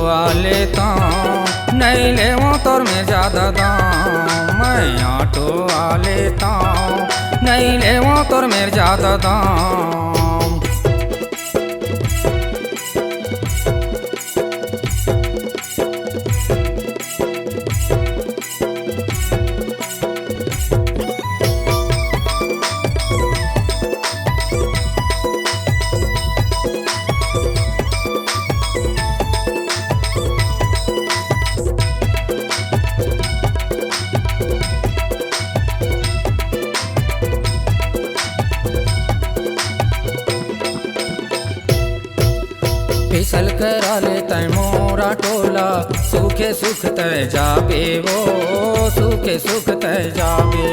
आ लेता हूँ, नहीं ले वो तोर में ज्यादा दाम। मैं ऑटो आ लेता हूँ, नहीं ले वो तोर में ज्यादा दाम। फिसल करा लेता मोरा टोला, सूखे सुख तय जाबे वो, सूखे सुख तय जाबे।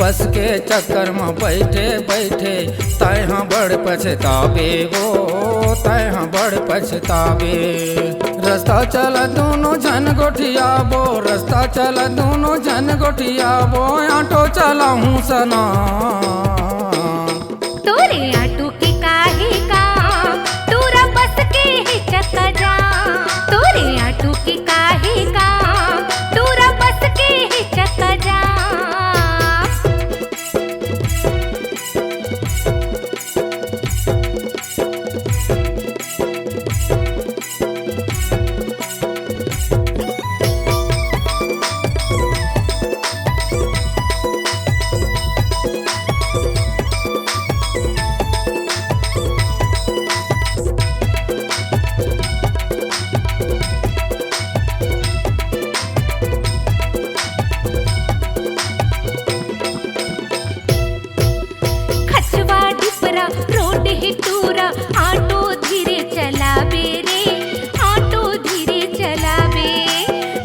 बस के चक्कर में बैठे बैठे तहाँ बड़ पछताबे वो, तहाँ बड़ पछताबे। रास्ता चल दोनों जन गोठियाबो, रास्ता चल दोनों जन गोठियाबो, ऑटो चला हूँ सना। तोरे ऑटो के काहे का तोरा बस के ही चक्का जा। तोरे ऑटो के काहे का तोरा बस के ही चक्का जा। रोड ही टूरा ऑटो धीरे चलाबे रे, ऑटो धीरे चलाबे।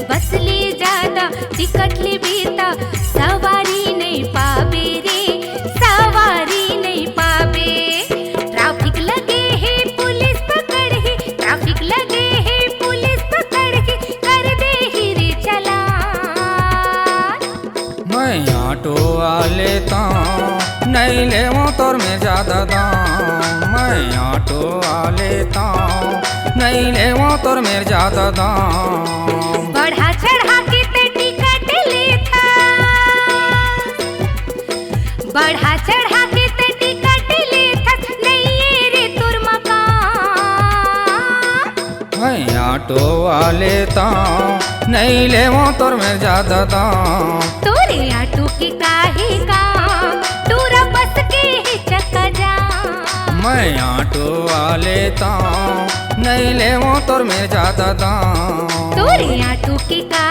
बस ले ज्यादा टिकट ले बेता सवारी नहीं पाबे रे, सवारी नहीं पाबे। ट्रैफिक लगे है पुलिस पकड़ है, ट्रैफिक लगे है पुलिस पकड़ है, कर दे ही रे चालान। मैं ऑटो आ लेता हूँ, नहीं ले वो तोर में ज्यादा दाम। मैं ऑटो आ लेता हूँ, नहीं ले वो तोर में ज्यादा दाम। बढ़ा चढ़ा के ते टिकट लेता, बढ़ा चढ़ा के ते टिकट लेता, नहीं ये रे तोर मकान। मैं ऑटो आ लेता हूँ, नहीं ले वो तोर में ज्यादा दाम। तोरे ऑटो के काहे का तोरा बस के ही चक्का जा। मैं ऑटो आ लेता हूँ, नहीं ले वो तोर में ज्यादा दाम। तोरे ऑटो के का